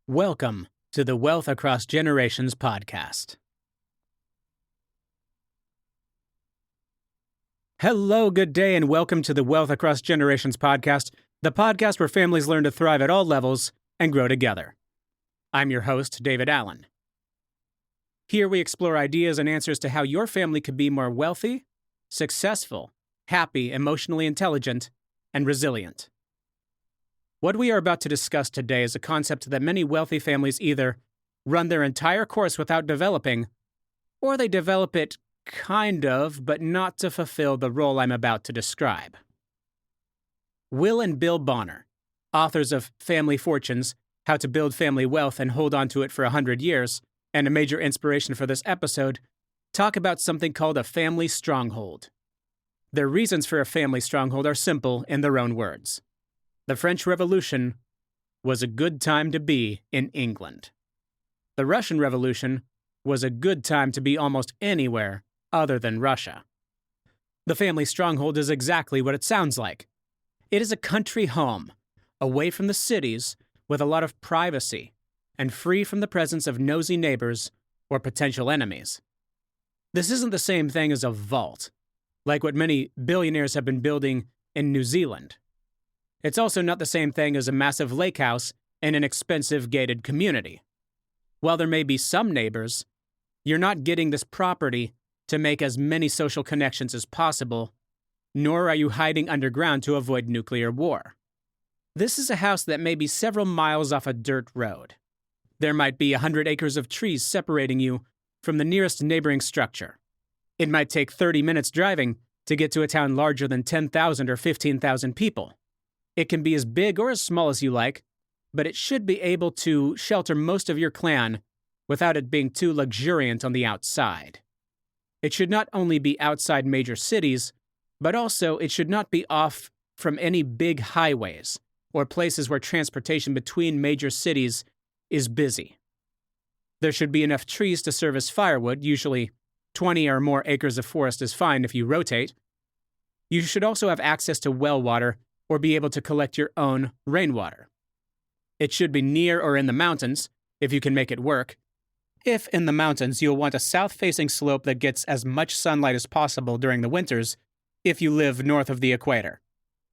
Welcome to the Wealth Across Generations podcast. Hello, good day, and welcome to the Wealth Across Generations podcast, the podcast where families learn to thrive at all levels and grow together. I'm your host, David Allen. Here we explore ideas and answers to how your family could be more wealthy, successful, happy, emotionally intelligent, and resilient. What we are about to discuss today is a concept that many wealthy families either run their entire course without developing, or they develop it kind of, but not to fulfill the role I'm about to describe. Will and Bill Bonner, authors of Family Fortunes, How to Build Family Wealth and Hold On to It for 100 Years, and a major inspiration for this episode, talk about something called a family stronghold. Their reasons for a family stronghold are simple in their own words. The French Revolution was a good time to be in England. The Russian Revolution was a good time to be almost anywhere other than Russia. The family stronghold is exactly what it sounds like. It is a country home, away from the cities, with a lot of privacy, and free from the presence of nosy neighbors or potential enemies. This isn't the same thing as a vault, like what many billionaires have been building in New Zealand. It's also not the same thing as a massive lake house in an expensive gated community. While there may be some neighbors, you're not getting this property to make as many social connections as possible, nor are you hiding underground to avoid nuclear war. This is a house that may be several miles off a dirt road. There might be 100 acres of trees separating you from the nearest neighboring structure. It might take 30 minutes driving to get to a town larger than 10,000 or 15,000 people. It can be as big or as small as you like, but it should be able to shelter most of your clan without it being too luxuriant on the outside. It should not only be outside major cities, but also it should not be off from any big highways or places where transportation between major cities is busy. There should be enough trees to serve as firewood, usually 20 or more acres of forest is fine if you rotate. You should also have access to well water or be able to collect your own rainwater. It should be near or in the mountains, if you can make it work. If in the mountains, you'll want a south-facing slope that gets as much sunlight as possible during the winters if you live north of the equator.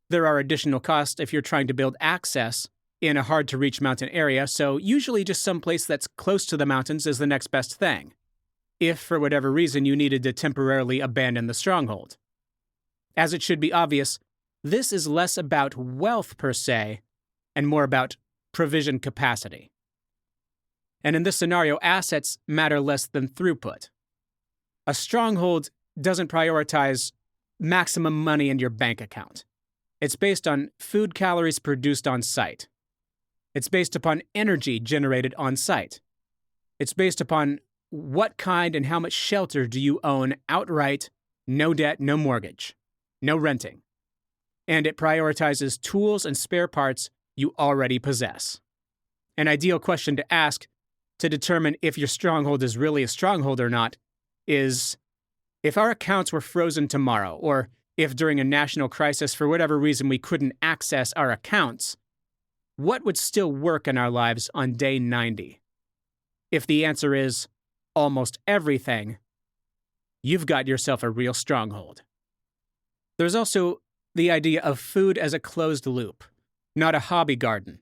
There are additional costs if you're trying to build access in a hard-to-reach mountain area, so usually just some place that's close to the mountains is the next best thing, if for whatever reason you needed to temporarily abandon the stronghold. As it should be obvious, this is less about wealth per se, and more about provision capacity. And in this scenario, assets matter less than throughput. A stronghold doesn't prioritize maximum money in your bank account. It's based on food calories produced on site. It's based upon energy generated on site. It's based upon what kind and how much shelter do you own outright, no debt, no mortgage, no renting. And it prioritizes tools and spare parts you already possess. An ideal question to ask to determine if your stronghold is really a stronghold or not is, if our accounts were frozen tomorrow, or if during a national crisis for whatever reason we couldn't access our accounts, what would still work in our lives on day 90? If the answer is almost everything, you've got yourself a real stronghold. There's also the idea of food as a closed loop, not a hobby garden.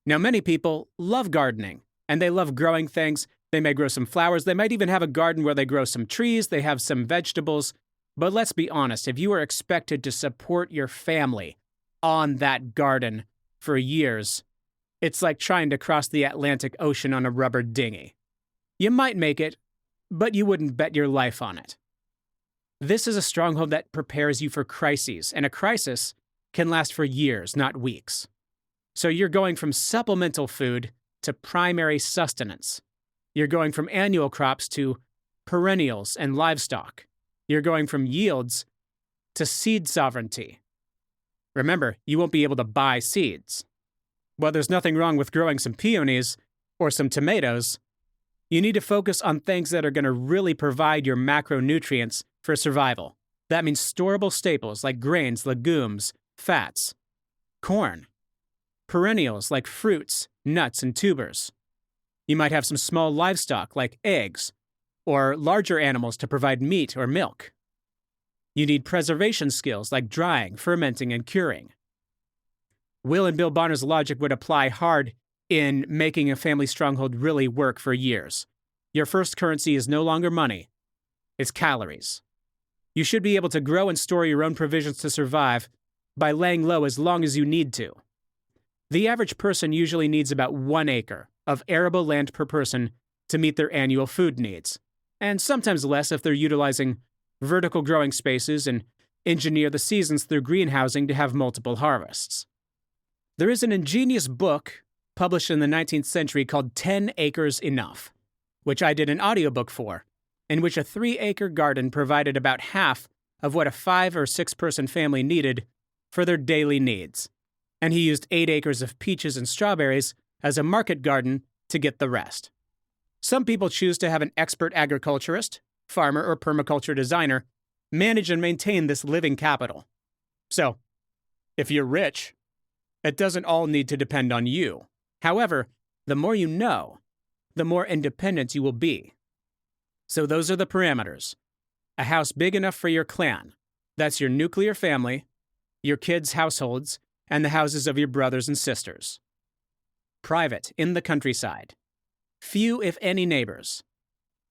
Now, many people love gardening, and they love growing things. They may grow some flowers. They might even have a garden where they grow some trees. They have some vegetables. But let's be honest, if you are expected to support your family on that garden for years, it's like trying to cross the Atlantic Ocean on a rubber dinghy. You might make it, but you wouldn't bet your life on it. This is a stronghold that prepares you for crises, and a crisis can last for years, not weeks. So you're going from supplemental food to primary sustenance. You're going from annual crops to perennials and livestock. You're going from yields to seed sovereignty. Remember, you won't be able to buy seeds. While there's nothing wrong with growing some peonies or some tomatoes, you need to focus on things that are going to really provide your macronutrients for survival. That means storable staples like grains, legumes, fats, corn. perennials like fruits, nuts, and tubers. You might have some small livestock like eggs, or larger animals to provide meat or milk. You need preservation skills like drying, fermenting, and curing. Will and Bill Bonner's logic would apply hard in making a family stronghold really work for years. Your first currency is no longer money, it's calories. You should be able to grow and store your own provisions to survive by laying low as long as you need to. The average person usually needs about 1 acre of arable land per person to meet their annual food needs, and sometimes less if they're utilizing vertical growing spaces and engineer the seasons through greenhousing to have multiple harvests. There is an ingenious book published in the 19th century called 10 Acres Enough, which I did an audiobook for, in which a 3-acre garden provided about half of what a 5 or 6 person family needed for their daily needs, and he used 8 acres of peaches and strawberries as a market garden to get the rest. Some people choose to have an expert agriculturist, farmer, or permaculture designer manage and maintain this living capital. So, if you're rich, it doesn't all need to depend on you. However, the more you know, the more independent you will be. So those are the parameters. A house big enough for your clan. That's your nuclear family, your kids' households, and the houses of your brothers and sisters. Private, in the countryside. Few, if any, neighbors.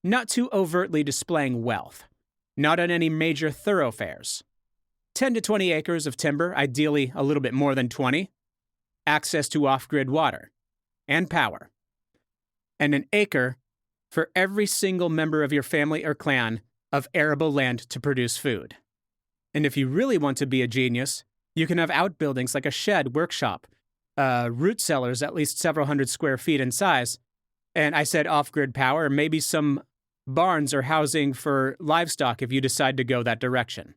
Not too overtly displaying wealth. Not on any major thoroughfares. 10 to 20 acres of timber, ideally a little bit more than 20. Access to off-grid water and power. And an acre for every single member of your family or clan of arable land to produce food. And if you really want to be a genius, you can have outbuildings like a shed, workshop, root cellars at least several hundred square feet in size, and I said off-grid power, maybe some barns or housing for livestock if you decide to go that direction.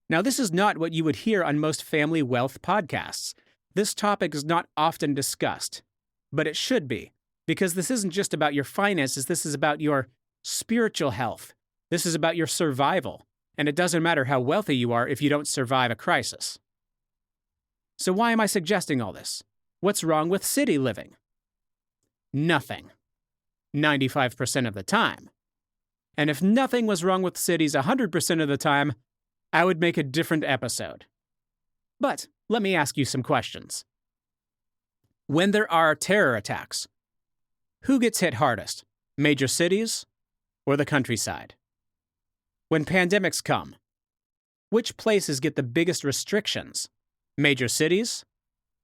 Now, this is not what you would hear on most family wealth podcasts. This topic is not often discussed, but it should be, because this isn't just about your finances, this is about your spiritual health. This is about your survival, and it doesn't matter how wealthy you are if you don't survive a crisis. So why am I suggesting all this? What's wrong with city living? Nothing. 95% of the time. And if nothing was wrong with cities 100% of the time, I would make a different episode. But let me ask you some questions. When there are terror attacks, who gets hit hardest? Major cities or the countryside? When pandemics come, which places get the biggest restrictions? Major cities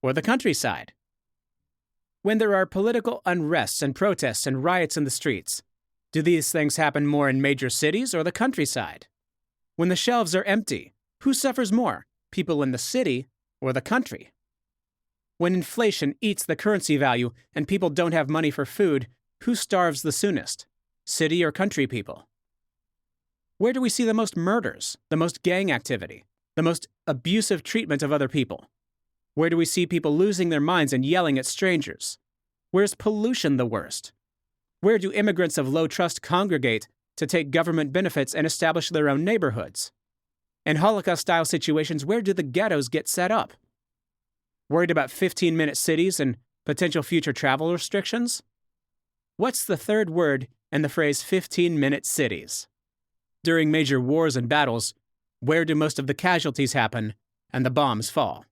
or the countryside? When there are political unrests and protests and riots in the streets, do these things happen more in major cities or the countryside? When the shelves are empty, who suffers more, people in the city or the country? When inflation eats the currency value and people don't have money for food, who starves the soonest, city or country people? Where do we see the most murders, the most gang activity, the most abusive treatment of other people? Where do we see people losing their minds and yelling at strangers? Where's pollution the worst? Where do immigrants of low trust congregate to take government benefits and establish their own neighborhoods? In Holocaust-style situations, where do the ghettos get set up? Worried about 15-minute cities and potential future travel restrictions? What's the third word in the phrase 15-minute cities? During major wars and battles, where do most of the casualties happen and the bombs fall?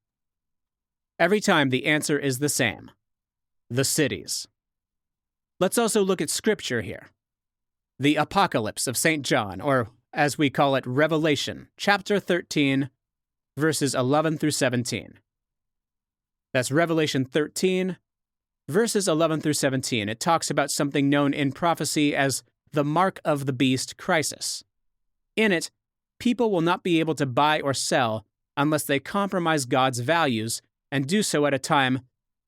Every time the answer is the same: the cities. Let's also look at scripture here. The Apocalypse of St. John, or as we call it, Revelation, chapter 13, verses 11 through 17. That's Revelation 13, verses 11 through 17. It talks about something known in prophecy as the mark of the beast crisis. In it, people will not be able to buy or sell unless they compromise God's values and do so at a time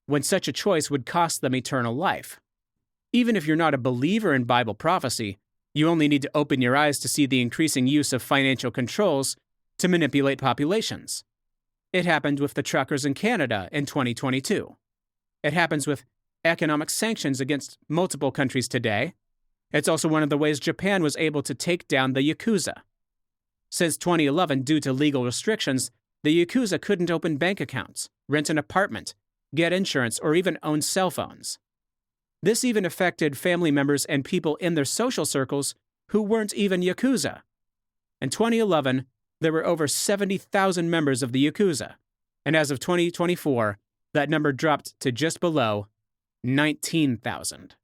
when such a choice would cost them eternal life. Even if you're not a believer in Bible prophecy, you only need to open your eyes to see the increasing use of financial controls to manipulate populations. It happened with the truckers in Canada in 2022. It happens with economic sanctions against multiple countries today. It's also one of the ways Japan was able to take down the Yakuza. Since 2011, due to legal restrictions, the Yakuza couldn't open bank accounts, rent an apartment, get insurance, or even own cell phones. This even affected family members and people in their social circles who weren't even Yakuza. In 2011, there were over 70,000 members of the Yakuza, and as of 2024, that number dropped to just below 19,000.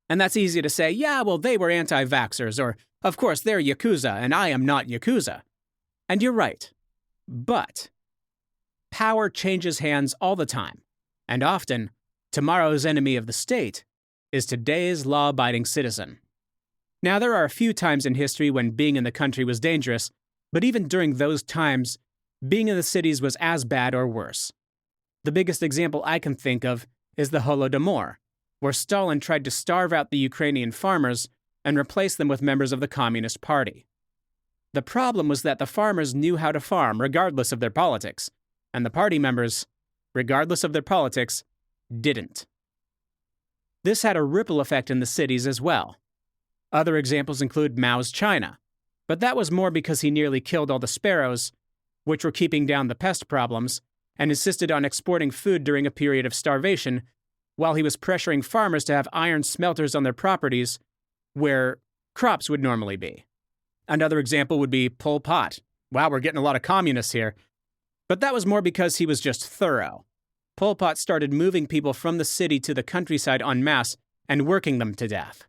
And that's easy to say, yeah, well, they were anti-vaxxers, or, of course, they're Yakuza, and I am not Yakuza. And you're right. But power changes hands all the time, and often, tomorrow's enemy of the state is today's law-abiding citizen. Now, there are a few times in history when being in the country was dangerous, but even during those times, being in the cities was as bad or worse. The biggest example I can think of is the Holodomor, where Stalin tried to starve out the Ukrainian farmers and replace them with members of the Communist Party. The problem was that the farmers knew how to farm regardless of their politics, and the party members, regardless of their politics, didn't. This had a ripple effect in the cities as well. Other examples include Mao's China, but that was more because he nearly killed all the sparrows, which were keeping down the pest problems, and insisted on exporting food during a period of starvation, while he was pressuring farmers to have iron smelters on their properties where crops would normally be. Another example would be Pol Pot. Wow, we're getting a lot of communists here. But that was more because he was just thorough. Pol Pot started moving people from the city to the countryside en masse and working them to death.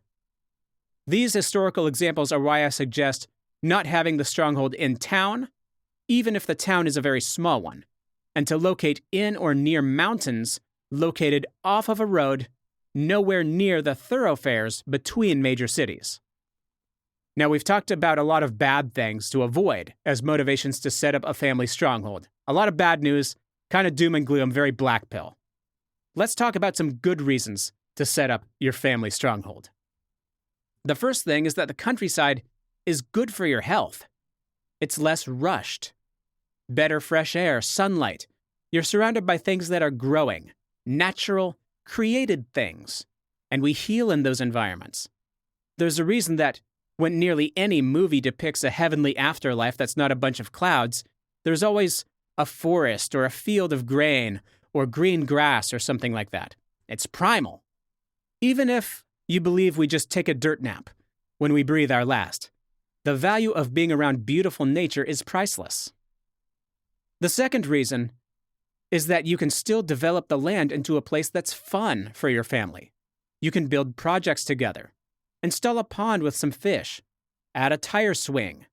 These historical examples are why I suggest not having the stronghold in town, even if the town is a very small one, and to locate in or near mountains located off of a road nowhere near the thoroughfares between major cities. Now, we've talked about a lot of bad things to avoid as motivations to set up a family stronghold. A lot of bad news, kind of doom and gloom, very black pill. Let's talk about some good reasons to set up your family stronghold. The first thing is that the countryside is good for your health. It's less rushed. Better fresh air, sunlight. You're surrounded by things that are growing, natural, created things, and we heal in those environments. There's a reason that when nearly any movie depicts a heavenly afterlife that's not a bunch of clouds, there's always a forest or a field of grain or green grass or something like that. It's primal. Even if you believe we just take a dirt nap when we breathe our last, the value of being around beautiful nature is priceless. The second reason is that you can still develop the land into a place that's fun for your family. You can build projects together, install a pond with some fish, add a tire swing.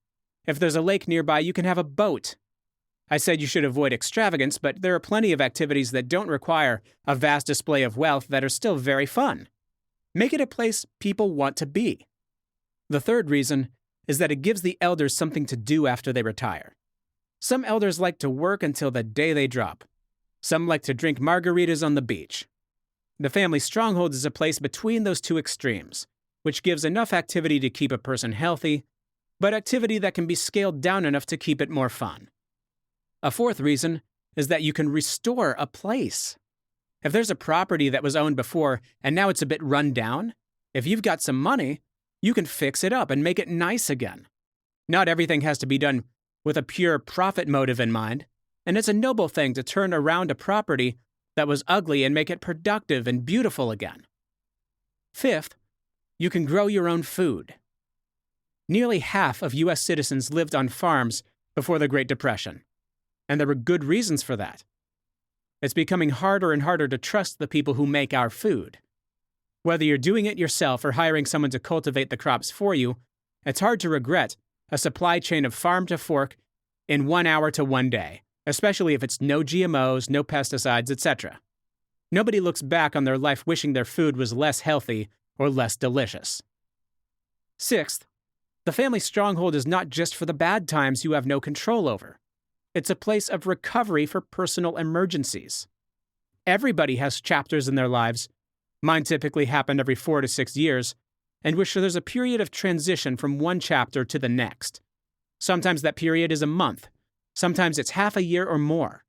If there's a lake nearby, you can have a boat. I said you should avoid extravagance, but there are plenty of activities that don't require a vast display of wealth that are still very fun. Make it a place people want to be. The third reason is that it gives the elders something to do after they retire. Some elders like to work until the day they drop. Some like to drink margaritas on the beach. The family stronghold is a place between those two extremes, which gives enough activity to keep a person healthy, but activity that can be scaled down enough to keep it more fun. A fourth reason is that you can restore a place. If there's a property that was owned before and now it's a bit run down, if you've got some money, you can fix it up and make it nice again. Not everything has to be done with a pure profit motive in mind, and it's a noble thing to turn around a property that was ugly and make it productive and beautiful again. Fifth, you can grow your own food. Nearly half of U.S. citizens lived on farms before the Great Depression, and there were good reasons for that. It's becoming harder and harder to trust the people who make our food. Whether you're doing it yourself or hiring someone to cultivate the crops for you, it's hard to regret a supply chain of farm to fork in 1 hour to 1 day, especially if it's no GMOs, no pesticides, etc. Nobody looks back on their life wishing their food was less healthy or less delicious. Sixth, the family stronghold is not just for the bad times you have no control over. It's a place of recovery for personal emergencies. Everybody has chapters in their lives. Mine typically happen every 4 to 6 years, in which there's a period of transition from one chapter to the next. Sometimes that period is a month. Sometimes it's half a year or more.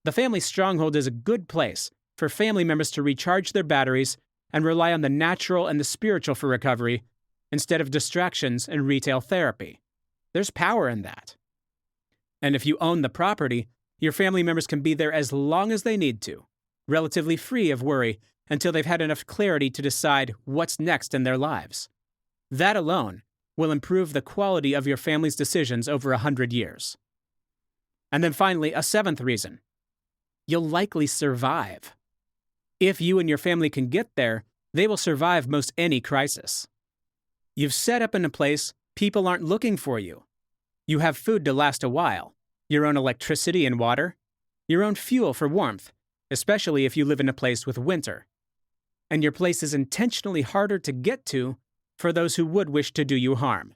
The family stronghold is a good place for family members to recharge their batteries and rely on the natural and the spiritual for recovery instead of distractions and retail therapy. There's power in that. And if you own the property, your family members can be there as long as they need to. relatively free of worry until they've had enough clarity to decide what's next in their lives. That alone will improve the quality of your family's decisions over 100 years. And then finally, a seventh reason. You'll likely survive. If you and your family can get there, they will survive most any crisis. You've set up in a place people aren't looking for you. You have food to last a while, your own electricity and water, your own fuel for warmth, especially if you live in a place with winter. And your place is intentionally harder to get to for those who would wish to do you harm.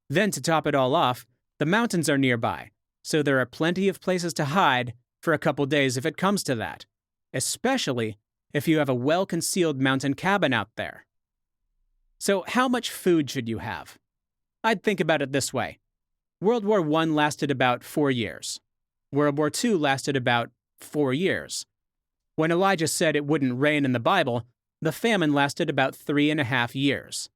Then to top it all off, the mountains are nearby, so there are plenty of places to hide for a couple days if it comes to that, especially if you have a well-concealed mountain cabin out there. So how much food should you have? I'd think about it this way. World War I lasted about 4 years. World War II lasted about 4 years. When Elijah said it wouldn't rain in the Bible, the famine lasted about 3.5 years.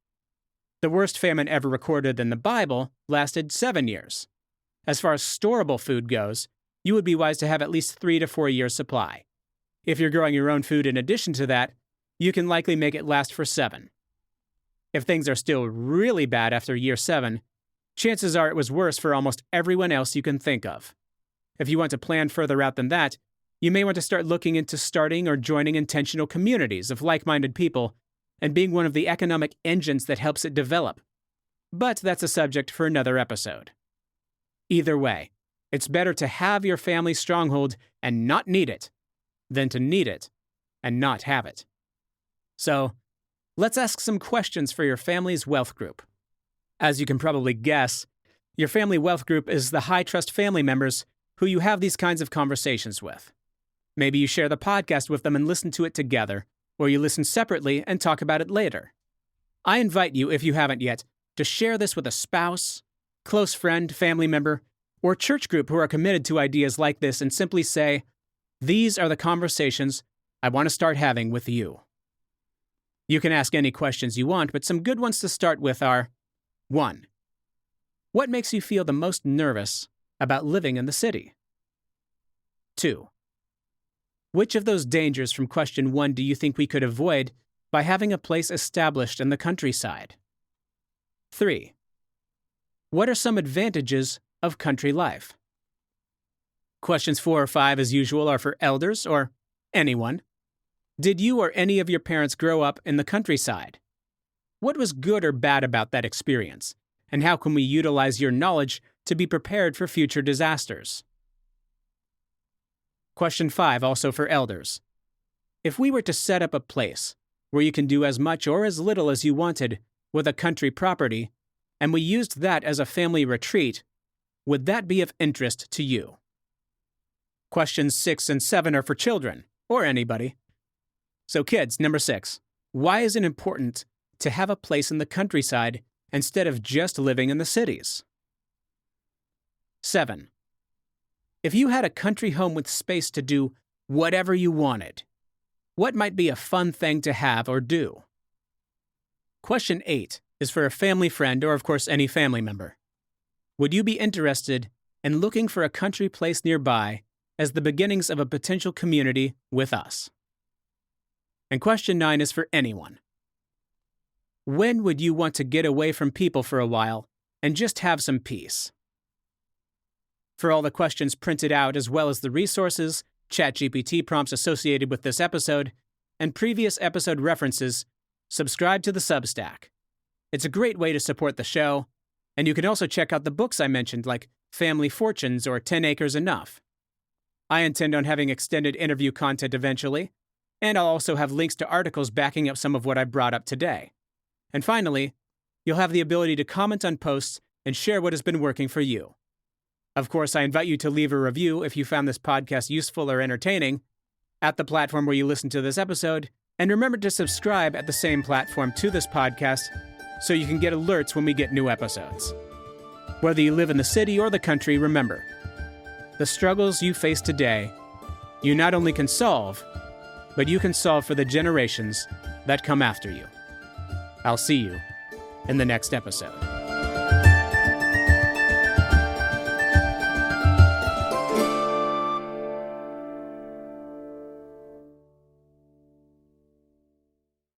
The worst famine ever recorded in the Bible lasted 7 years. As far as storable food goes, you would be wise to have at least 3 to 4 years' supply. If you're growing your own food in addition to that, you can likely make it last for 7. If things are still really bad after year 7, chances are it was worse for almost everyone else you can think of. If you want to plan further out than that, you may want to start looking into starting or joining intentional communities of like-minded people and being one of the economic engines that helps it develop. But that's a subject for another episode. Either way, it's better to have your family stronghold and not need it than to need it and not have it. So, let's ask some questions for your family's wealth group. As you can probably guess, your family wealth group is the high-trust family members who you have these kinds of conversations with. Maybe you share the podcast with them and listen to it together, or you listen separately and talk about it later. I invite you, if you haven't yet, to share this with a spouse, close friend, family member, or church group who are committed to ideas like this and simply say, "These are the conversations I want to start having with you." You can ask any questions you want, but some good ones to start with are: 1. What makes you feel the most nervous about living in the city? 2. Which of those dangers from question 1 do you think we could avoid by having a place established in the countryside? 3. What are some advantages of country life? Questions 4 or 5, as usual, are for elders or anyone. Did you or any of your parents grow up in the countryside? What was good or bad about that experience? And how can we utilize your knowledge to be prepared for future disasters? Question 5, also for elders. If we were to set up a place where you can do as much or as little as you wanted with a country property, and we used that as a family retreat, would that be of interest to you? Questions 6 and 7 are for children, or anybody. So kids, number 6, why is it important to have a place in the countryside instead of just living in the cities? 7. If you had a country home with space to do whatever you wanted, what might be a fun thing to have or do? Question 8 is for a family friend or, of course, any family member. Would you be interested in looking for a country place nearby as the beginnings of a potential community with us? And question 9 is for anyone. When would you want to get away from people for a while and just have some peace? For all the questions printed out, as well as the resources, ChatGPT prompts associated with this episode, and previous episode references, subscribe to the Substack. It's a great way to support the show, and you can also check out the books I mentioned, like Family Fortunes or 10 Acres Enough. I intend on having extended interview content eventually, and I'll also have links to articles backing up some of what I brought up today. And finally, you'll have the ability to comment on posts and share what has been working for you. Of course, I invite you to leave a review if you found this podcast useful or entertaining at the platform where you listen to this episode, and remember to subscribe at the same platform to this podcast so you can get alerts when we get new episodes. Whether you live in the city or the country, remember, the struggles you face today, you not only can solve, but you can solve for the generations that come after you. I'll see you in the next episode.